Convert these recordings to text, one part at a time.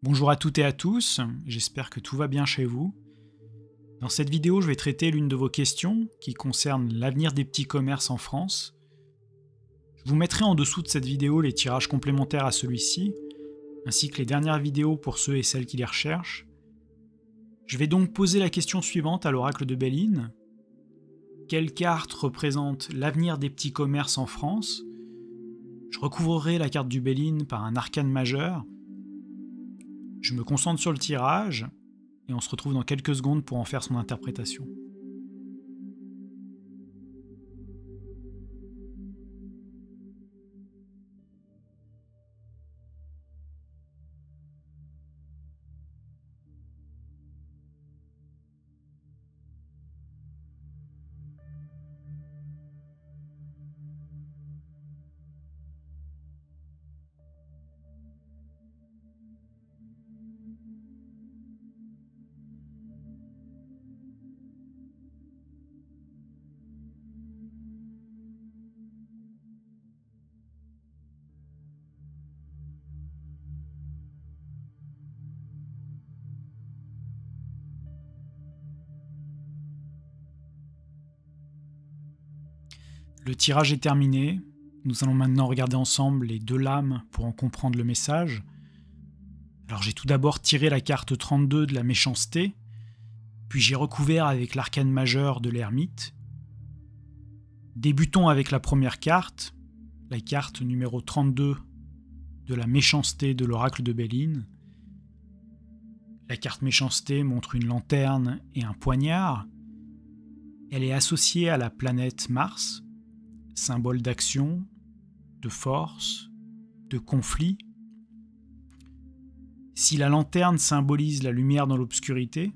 Bonjour à toutes et à tous, j'espère que tout va bien chez vous. Dans cette vidéo, je vais traiter l'une de vos questions qui concerne l'avenir des petits commerces en France. Je vous mettrai en dessous de cette vidéo les tirages complémentaires à celui-ci, ainsi que les dernières vidéos pour ceux et celles qui les recherchent. Je vais donc poser la question suivante à l'oracle de Béline. Quelle carte représente l'avenir des petits commerces en France? Je recouvrerai la carte du Béline par un arcane majeur. Je me concentre sur le tirage, et on se retrouve dans quelques secondes pour en faire son interprétation. Le tirage est terminé. Nous allons maintenant regarder ensemble les deux lames pour en comprendre le message. Alors j'ai tout d'abord tiré la carte 32 de la méchanceté, puis j'ai recouvert avec l'arcane majeur de l'ermite. Débutons avec la première carte, la carte numéro 32 de la méchanceté de l'oracle de Béline. La carte méchanceté montre une lanterne et un poignard. Elle est associée à la planète Mars, symbole d'action, de force, de conflit. Si la lanterne symbolise la lumière dans l'obscurité,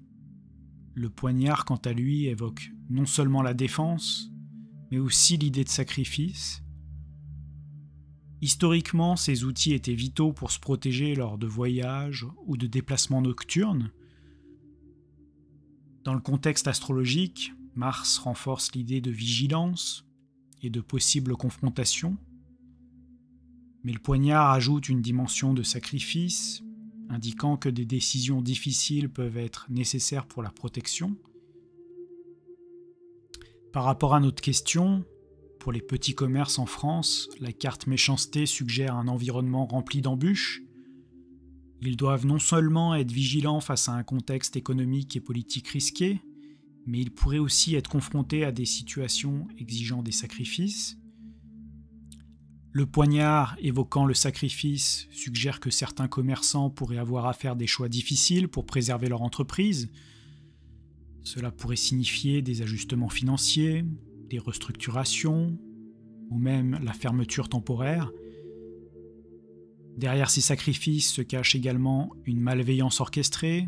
le poignard, quant à lui, évoque non seulement la défense, mais aussi l'idée de sacrifice. Historiquement, ces outils étaient vitaux pour se protéger lors de voyages ou de déplacements nocturnes. Dans le contexte astrologique, Mars renforce l'idée de vigilance et de possibles confrontations. Mais le poignard ajoute une dimension de sacrifice, indiquant que des décisions difficiles peuvent être nécessaires pour la protection. Par rapport à notre question, pour les petits commerces en France, la carte méchanceté suggère un environnement rempli d'embûches. Ils doivent non seulement être vigilants face à un contexte économique et politique risqué, mais ils pourraient aussi être confrontés à des situations exigeant des sacrifices. Le poignard évoquant le sacrifice suggère que certains commerçants pourraient avoir à faire des choix difficiles pour préserver leur entreprise. Cela pourrait signifier des ajustements financiers, des restructurations, ou même la fermeture temporaire. Derrière ces sacrifices se cache également une malveillance orchestrée,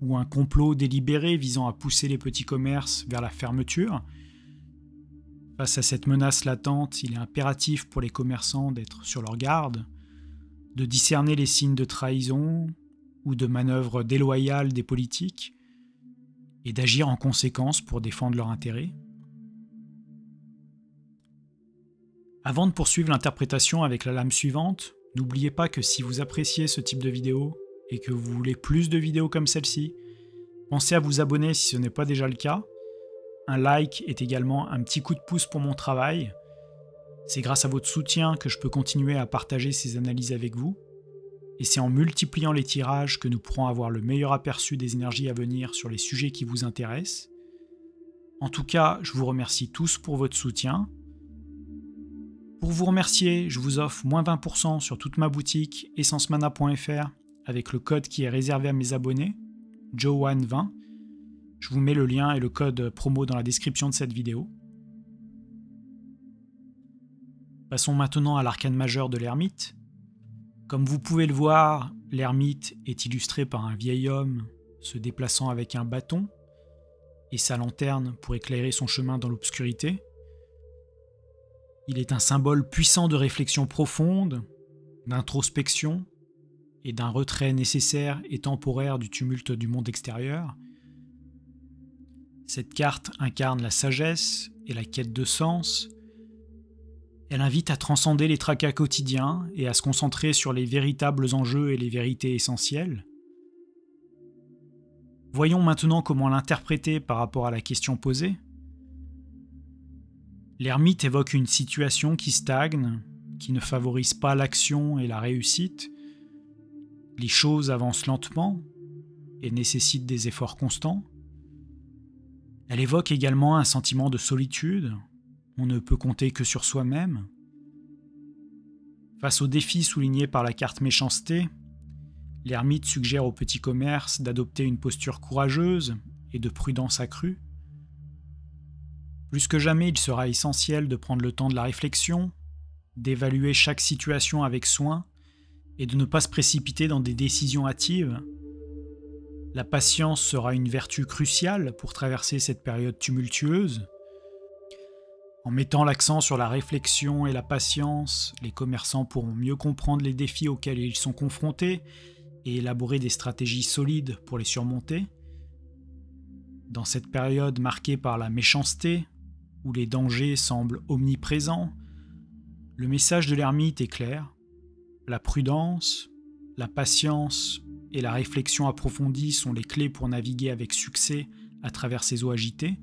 ou un complot délibéré visant à pousser les petits commerces vers la fermeture. Face à cette menace latente, il est impératif pour les commerçants d'être sur leur garde, de discerner les signes de trahison ou de manœuvres déloyales des politiques, et d'agir en conséquence pour défendre leurs intérêts. Avant de poursuivre l'interprétation avec la lame suivante, n'oubliez pas que si vous appréciez ce type de vidéo, et que vous voulez plus de vidéos comme celle-ci, pensez à vous abonner si ce n'est pas déjà le cas. Un like est également un petit coup de pouce pour mon travail. C'est grâce à votre soutien que je peux continuer à partager ces analyses avec vous. Et c'est en multipliant les tirages que nous pourrons avoir le meilleur aperçu des énergies à venir sur les sujets qui vous intéressent. En tout cas, je vous remercie tous pour votre soutien. Pour vous remercier, je vous offre moins 20% sur toute ma boutique essencemana.fr avec le code qui est réservé à mes abonnés, Joan20. Je vous mets le lien et le code promo dans la description de cette vidéo. Passons maintenant à l'arcane majeur de l'ermite. Comme vous pouvez le voir, l'ermite est illustré par un vieil homme se déplaçant avec un bâton et sa lanterne pour éclairer son chemin dans l'obscurité. Il est un symbole puissant de réflexion profonde, d'introspection, et d'un retrait nécessaire et temporaire du tumulte du monde extérieur. Cette carte incarne la sagesse et la quête de sens. Elle invite à transcender les tracas quotidiens et à se concentrer sur les véritables enjeux et les vérités essentielles. Voyons maintenant comment l'interpréter par rapport à la question posée. L'ermite évoque une situation qui stagne, qui ne favorise pas l'action et la réussite. Les choses avancent lentement et nécessitent des efforts constants. Elle évoque également un sentiment de solitude. On ne peut compter que sur soi-même. Face aux défis soulignés par la carte méchanceté, l'ermite suggère au petit commerce d'adopter une posture courageuse et de prudence accrue. Plus que jamais, il sera essentiel de prendre le temps de la réflexion, d'évaluer chaque situation avec soin et de ne pas se précipiter dans des décisions hâtives. La patience sera une vertu cruciale pour traverser cette période tumultueuse. En mettant l'accent sur la réflexion et la patience, les commerçants pourront mieux comprendre les défis auxquels ils sont confrontés et élaborer des stratégies solides pour les surmonter. Dans cette période marquée par la méchanceté, où les dangers semblent omniprésents, le message de l'ermite est clair. La prudence, la patience et la réflexion approfondie sont les clés pour naviguer avec succès à travers ces eaux agitées.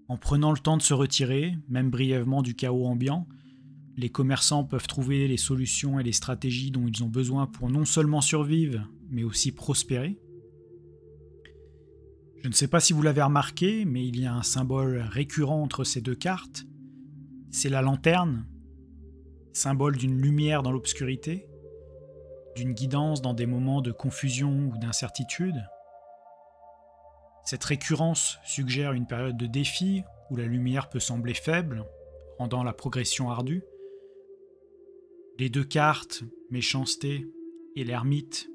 En prenant le temps de se retirer, même brièvement du chaos ambiant, les commerçants peuvent trouver les solutions et les stratégies dont ils ont besoin pour non seulement survivre, mais aussi prospérer. Je ne sais pas si vous l'avez remarqué, mais il y a un symbole récurrent entre ces deux cartes. C'est la lanterne, symbole d'une lumière dans l'obscurité, d'une guidance dans des moments de confusion ou d'incertitude. Cette récurrence suggère une période de défi où la lumière peut sembler faible, rendant la progression ardue. Les deux cartes, méchanceté et l'ermite,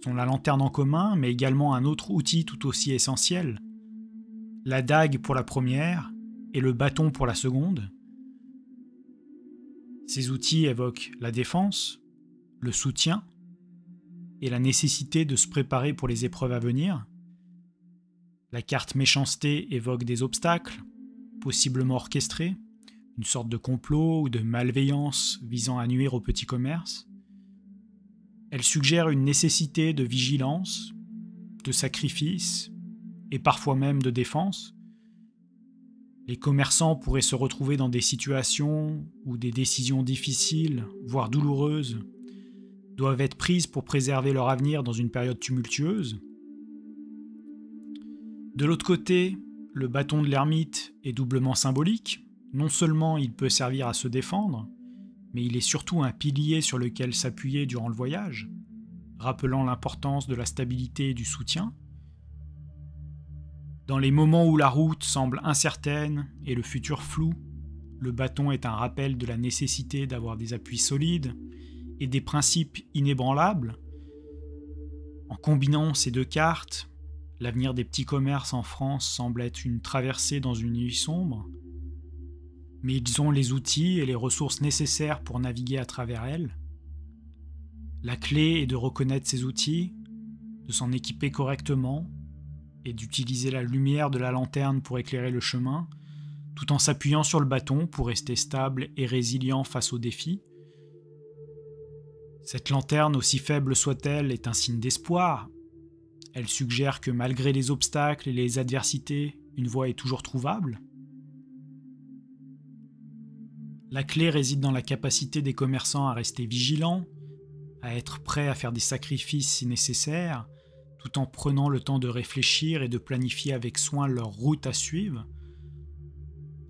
sont la lanterne en commun, mais également un autre outil tout aussi essentiel. La dague pour la première et le bâton pour la seconde. Ces outils évoquent la défense, le soutien et la nécessité de se préparer pour les épreuves à venir. La carte méchanceté évoque des obstacles, possiblement orchestrés, une sorte de complot ou de malveillance visant à nuire au petit commerce. Elle suggère une nécessité de vigilance, de sacrifice et parfois même de défense. Les commerçants pourraient se retrouver dans des situations où des décisions difficiles, voire douloureuses, doivent être prises pour préserver leur avenir dans une période tumultueuse. De l'autre côté, le bâton de l'ermite est doublement symbolique. Non seulement il peut servir à se défendre, mais il est surtout un pilier sur lequel s'appuyer durant le voyage, rappelant l'importance de la stabilité et du soutien. Dans les moments où la route semble incertaine et le futur flou, le bâton est un rappel de la nécessité d'avoir des appuis solides et des principes inébranlables. En combinant ces deux cartes, l'avenir des petits commerces en France semble être une traversée dans une nuit sombre, mais ils ont les outils et les ressources nécessaires pour naviguer à travers elle. La clé est de reconnaître ces outils, de s'en équiper correctement et d'utiliser la lumière de la lanterne pour éclairer le chemin, tout en s'appuyant sur le bâton pour rester stable et résilient face aux défis. Cette lanterne, aussi faible soit-elle, est un signe d'espoir. Elle suggère que malgré les obstacles et les adversités, une voie est toujours trouvable. La clé réside dans la capacité des commerçants à rester vigilants, à être prêts à faire des sacrifices si nécessaire, tout en prenant le temps de réfléchir et de planifier avec soin leur route à suivre.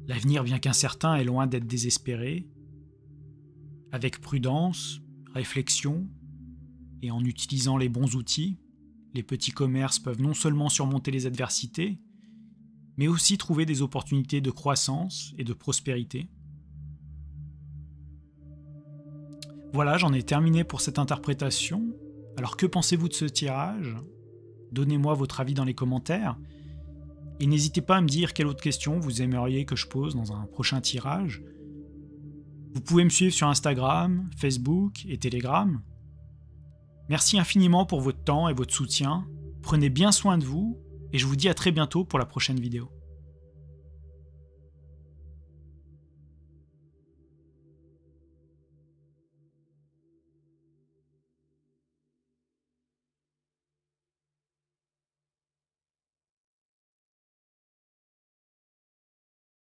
L'avenir, bien qu'incertain, est loin d'être désespéré. Avec prudence, réflexion et en utilisant les bons outils, les petits commerces peuvent non seulement surmonter les adversités, mais aussi trouver des opportunités de croissance et de prospérité. Voilà, j'en ai terminé pour cette interprétation. Alors que pensez-vous de ce tirage ? Donnez-moi votre avis dans les commentaires. Et n'hésitez pas à me dire quelle autre question vous aimeriez que je pose dans un prochain tirage. Vous pouvez me suivre sur Instagram, Facebook et Telegram. Merci infiniment pour votre temps et votre soutien. Prenez bien soin de vous et je vous dis à très bientôt pour la prochaine vidéo.